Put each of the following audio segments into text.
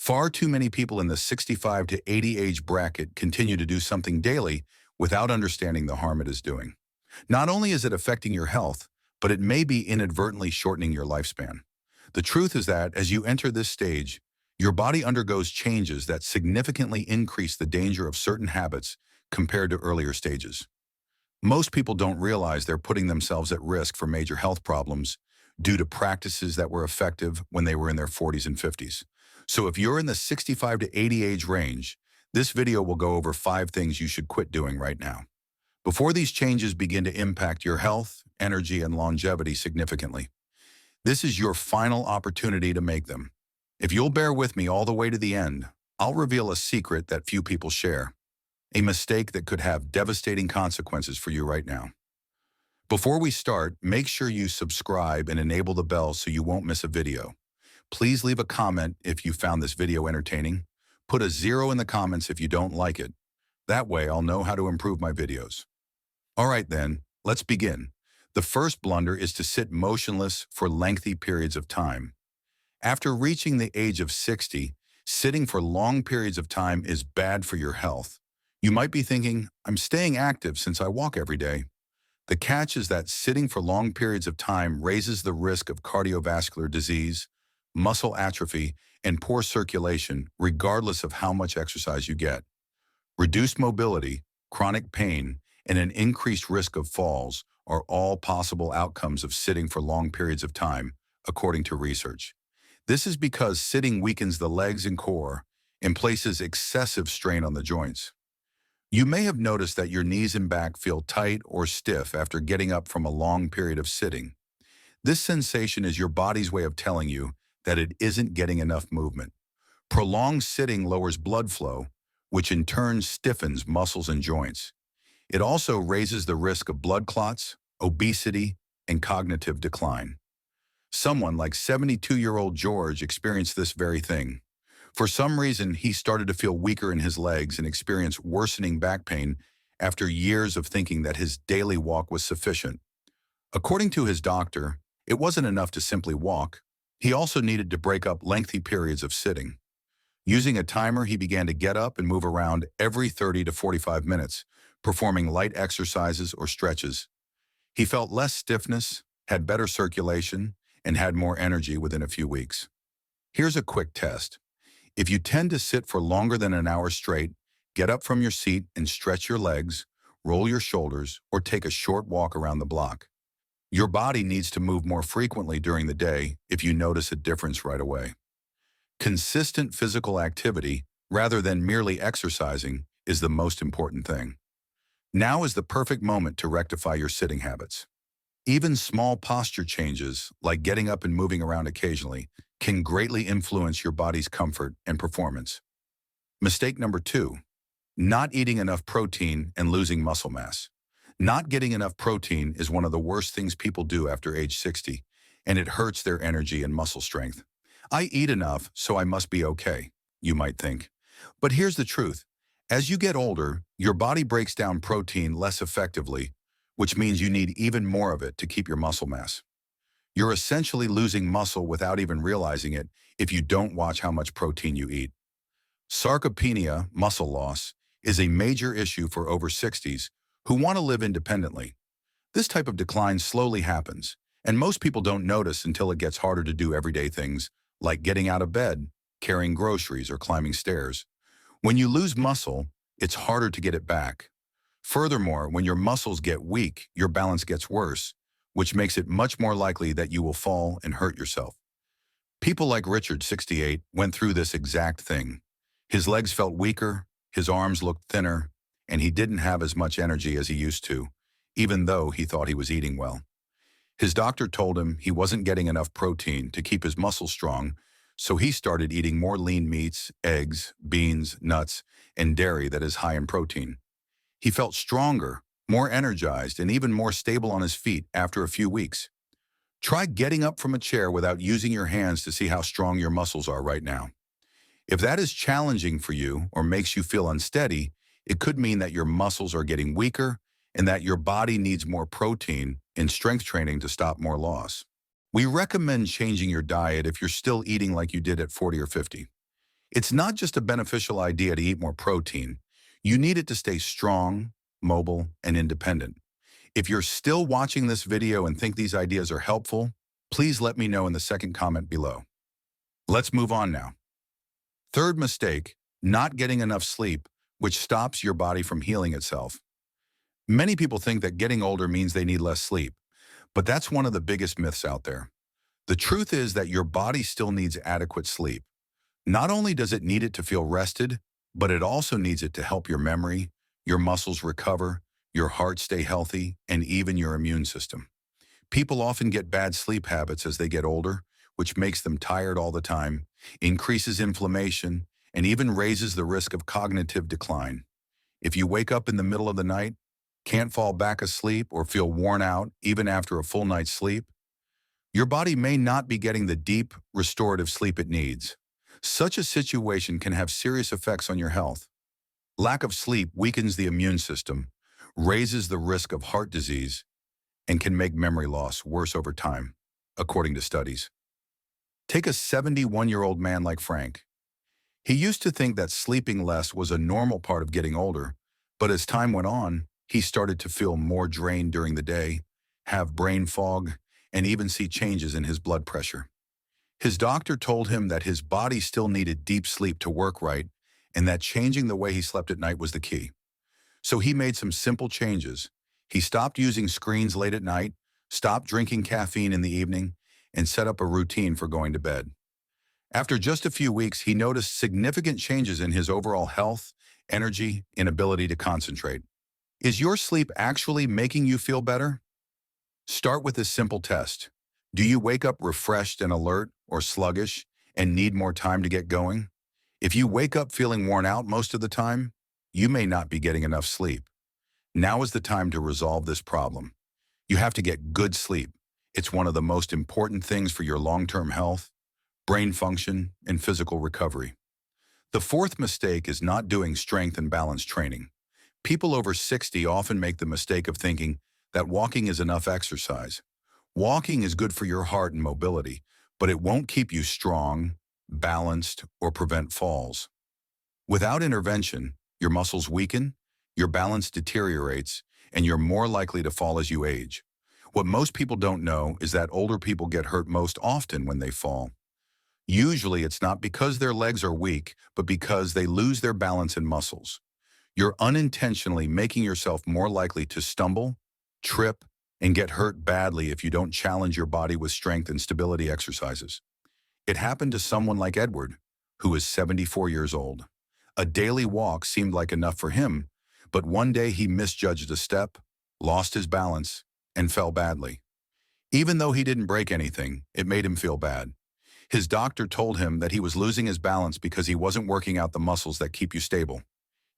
Far too many people in the 65 to 80 age bracket continue to do something daily without understanding the harm it is doing. Not only is it affecting your health, but it may be inadvertently shortening your lifespan. The truth is that as you enter this stage, your body undergoes changes that significantly increase the danger of certain habits compared to earlier stages. Most people don't realize they're putting themselves at risk for major health problems due to practices that were effective when they were in their 40s and 50s. So if you're in the 65 to 80 age range, this video will go over 5 things you should quit doing right now, before these changes begin to impact your health, energy, and longevity significantly. This is your final opportunity to make them. If you'll bear with me all the way to the end, I'll reveal a secret that few people share, a mistake that could have devastating consequences for you right now. Before we start, make sure you subscribe and enable the bell so you won't miss a video. Please leave a comment if you found this video entertaining. Put a 0 in the comments if you don't like it. That way I'll know how to improve my videos. All right then, let's begin. The first blunder is to sit motionless for lengthy periods of time. After reaching the age of 60, sitting for long periods of time is bad for your health. You might be thinking, I'm staying active since I walk every day. The catch is that sitting for long periods of time raises the risk of cardiovascular disease, muscle atrophy, and poor circulation, regardless of how much exercise you get. Reduced mobility, chronic pain, and an increased risk of falls are all possible outcomes of sitting for long periods of time, according to research. This is because sitting weakens the legs and core and places excessive strain on the joints. You may have noticed that your knees and back feel tight or stiff after getting up from a long period of sitting. This sensation is your body's way of telling you that it isn't getting enough movement. Prolonged sitting lowers blood flow, which in turn stiffens muscles and joints. It also raises the risk of blood clots, obesity, and cognitive decline. Someone like 72-year-old George experienced this very thing. For some reason, he started to feel weaker in his legs and experienced worsening back pain after years of thinking that his daily walk was sufficient. According to his doctor, it wasn't enough to simply walk. He also needed to break up lengthy periods of sitting. Using a timer, he began to get up and move around every 30 to 45 minutes, performing light exercises or stretches. He felt less stiffness, had better circulation, and had more energy within a few weeks. Here's a quick test. If you tend to sit for longer than an hour straight, get up from your seat and stretch your legs, roll your shoulders, or take a short walk around the block. Your body needs to move more frequently during the day if you notice a difference right away. Consistent physical activity, rather than merely exercising, is the most important thing. Now is the perfect moment to rectify your sitting habits. Even small posture changes, like getting up and moving around occasionally, can greatly influence your body's comfort and performance. Mistake number 2, not eating enough protein and losing muscle mass. Not getting enough protein is one of the worst things people do after age 60, and it hurts their energy and muscle strength. I eat enough, so I must be okay, you might think. But here's the truth. As you get older, your body breaks down protein less effectively, which means you need even more of it to keep your muscle mass. You're essentially losing muscle without even realizing it if you don't watch how much protein you eat. Sarcopenia, muscle loss, is a major issue for over 60s who want to live independently. This type of decline slowly happens, and most people don't notice until it gets harder to do everyday things like getting out of bed, carrying groceries, or climbing stairs. When you lose muscle, it's harder to get it back. Furthermore, when your muscles get weak, your balance gets worse, which makes it much more likely that you will fall and hurt yourself. People like Richard, 68, went through this exact thing. His legs felt weaker, his arms looked thinner, and he didn't have as much energy as he used to, even though he thought he was eating well. His doctor told him he wasn't getting enough protein to keep his muscles strong, so he started eating more lean meats, eggs, beans, nuts, and dairy that is high in protein. He felt stronger, more energized, and even more stable on his feet after a few weeks. Try getting up from a chair without using your hands to see how strong your muscles are right now. If that is challenging for you or makes you feel unsteady, it could mean that your muscles are getting weaker and that your body needs more protein and strength training to stop more loss. We recommend changing your diet if you're still eating like you did at 40 or 50. It's not just a beneficial idea to eat more protein. You need it to stay strong, mobile, and independent. If you're still watching this video and think these ideas are helpful, please let me know in the second comment below. Let's move on now. Third mistake, not getting enough sleep, which stops your body from healing itself. Many people think that getting older means they need less sleep, but that's one of the biggest myths out there. The truth is that your body still needs adequate sleep. Not only does it need it to feel rested, but it also needs it to help your memory, your muscles recover, your heart stay healthy, and even your immune system. People often get bad sleep habits as they get older, which makes them tired all the time, increases inflammation, and even raises the risk of cognitive decline. If you wake up in the middle of the night, can't fall back asleep, or feel worn out even after a full night's sleep, your body may not be getting the deep, restorative sleep it needs. Such a situation can have serious effects on your health. Lack of sleep weakens the immune system, raises the risk of heart disease, and can make memory loss worse over time, according to studies. Take a 71-year-old man like Frank. He used to think that sleeping less was a normal part of getting older, but as time went on, he started to feel more drained during the day, have brain fog, and even see changes in his blood pressure. His doctor told him that his body still needed deep sleep to work right, and that changing the way he slept at night was the key. So he made some simple changes. He stopped using screens late at night, stopped drinking caffeine in the evening, and set up a routine for going to bed. After just a few weeks, he noticed significant changes in his overall health, energy, and ability to concentrate. Is your sleep actually making you feel better? Start with this simple test. Do you wake up refreshed and alert, or sluggish, and need more time to get going? If you wake up feeling worn out most of the time, you may not be getting enough sleep. Now is the time to resolve this problem. You have to get good sleep. It's one of the most important things for your long-term health, brain function, and physical recovery. The fourth mistake is not doing strength and balance training. People over 60 often make the mistake of thinking that walking is enough exercise. Walking is good for your heart and mobility, but it won't keep you strong, balanced, or prevent falls. Without intervention, your muscles weaken, your balance deteriorates, and you're more likely to fall as you age. What most people don't know is that older people get hurt most often when they fall. Usually it's not because their legs are weak, but because they lose their balance and muscles. You're unintentionally making yourself more likely to stumble, trip, and get hurt badly if you don't challenge your body with strength and stability exercises. It happened to someone like Edward, who is 74 years old. A daily walk seemed like enough for him, but one day he misjudged a step, lost his balance, and fell badly. Even though he didn't break anything, it made him feel bad. His doctor told him that he was losing his balance because he wasn't working out the muscles that keep you stable.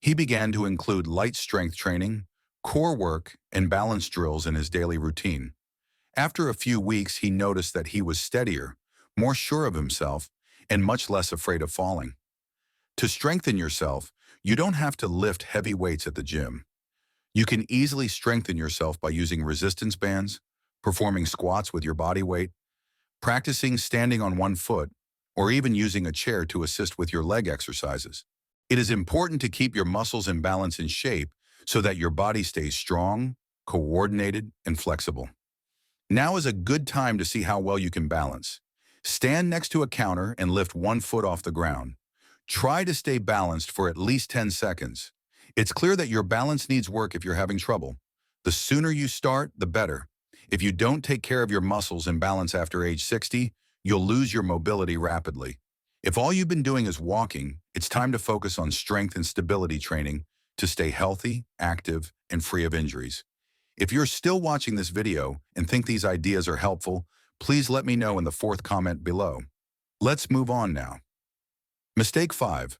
He began to include light strength training, core work, and balance drills in his daily routine. After a few weeks, he noticed that he was steadier, more sure of himself, and much less afraid of falling. To strengthen yourself, you don't have to lift heavy weights at the gym. You can easily strengthen yourself by using resistance bands, performing squats with your body weight, practicing standing on one foot, or even using a chair to assist with your leg exercises. It is important to keep your muscles and balance in shape so that your body stays strong, coordinated, and flexible. Now is a good time to see how well you can balance. Stand next to a counter and lift one foot off the ground. Try to stay balanced for at least 10 seconds. It's clear that your balance needs work if you're having trouble. The sooner you start, the better. If you don't take care of your muscles and balance after age 60, you'll lose your mobility rapidly. If all you've been doing is walking, it's time to focus on strength and stability training to stay healthy, active, and free of injuries. If you're still watching this video and think these ideas are helpful, please let me know in the fourth comment below. Let's move on now. Mistake 5.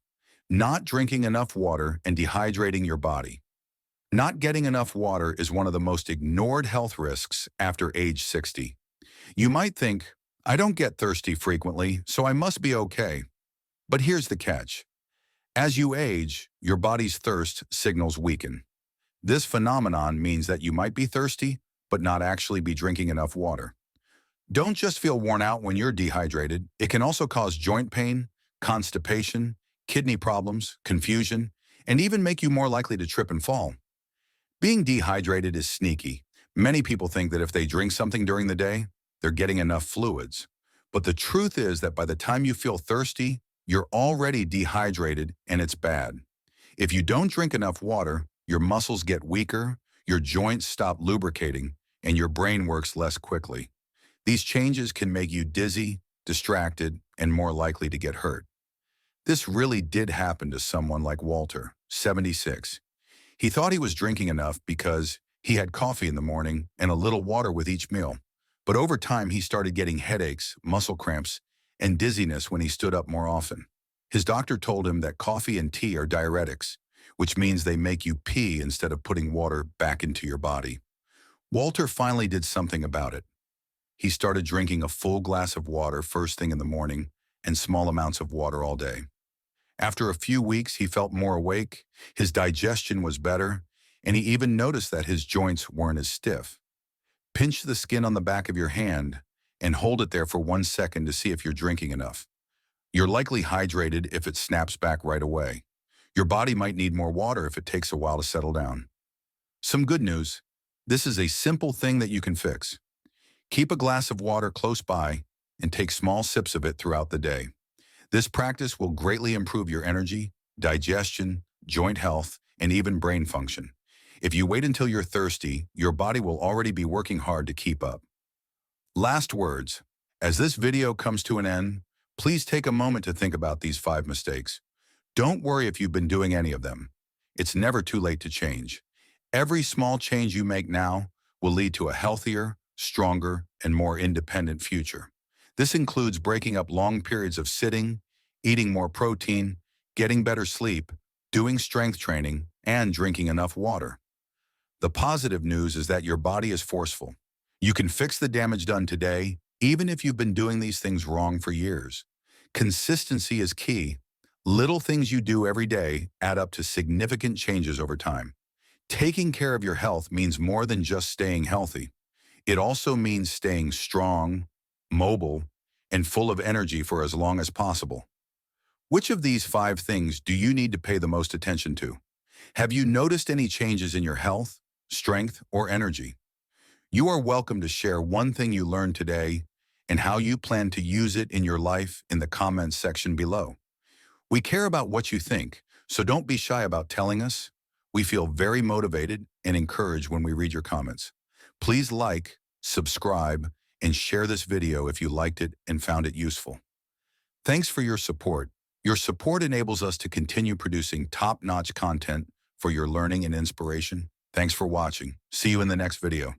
Not drinking enough water and dehydrating your body. Not getting enough water is one of the most ignored health risks after age 60. You might think, I don't get thirsty frequently, so I must be okay. But here's the catch. As you age, your body's thirst signals weaken. This phenomenon means that you might be thirsty, but not actually be drinking enough water. Don't just feel worn out when you're dehydrated. It can also cause joint pain, constipation, kidney problems, confusion, and even make you more likely to trip and fall. Being dehydrated is sneaky. Many people think that if they drink something during the day, they're getting enough fluids. But the truth is that by the time you feel thirsty, you're already dehydrated and it's bad. If you don't drink enough water, your muscles get weaker, your joints stop lubricating, and your brain works less quickly. These changes can make you dizzy, distracted, and more likely to get hurt. This really did happen to someone like Walter, 76. He thought he was drinking enough because he had coffee in the morning and a little water with each meal. But over time, he started getting headaches, muscle cramps, and dizziness when he stood up more often. His doctor told him that coffee and tea are diuretics, which means they make you pee instead of putting water back into your body. Walter finally did something about it. He started drinking a full glass of water first thing in the morning and small amounts of water all day. After a few weeks, he felt more awake, his digestion was better, and he even noticed that his joints weren't as stiff. Pinch the skin on the back of your hand and hold it there for 1 second to see if you're drinking enough. You're likely hydrated if it snaps back right away. Your body might need more water if it takes a while to settle down. Some good news. This is a simple thing that you can fix. Keep a glass of water close by and take small sips of it throughout the day. This practice will greatly improve your energy, digestion, joint health, and even brain function. If you wait until you're thirsty, your body will already be working hard to keep up. Last words. As this video comes to an end, please take a moment to think about these 5 mistakes. Don't worry if you've been doing any of them. It's never too late to change. Every small change you make now will lead to a healthier, stronger, and more independent future. This includes breaking up long periods of sitting, eating more protein, getting better sleep, doing strength training, and drinking enough water. The positive news is that your body is forceful. You can fix the damage done today, even if you've been doing these things wrong for years. Consistency is key. Little things you do every day add up to significant changes over time. Taking care of your health means more than just staying healthy. It also means staying strong, mobile, and full of energy for as long as possible. Which of these 5 things do you need to pay the most attention to? Have you noticed any changes in your health, strength, or energy? You are welcome to share one thing you learned today and how you plan to use it in your life in the comments section below. We care about what you think, so don't be shy about telling us. We feel very motivated and encouraged when we read your comments. Please like, subscribe, and share this video if you liked it and found it useful. Thanks for your support. Your support enables us to continue producing top-notch content for your learning and inspiration. Thanks for watching. See you in the next video.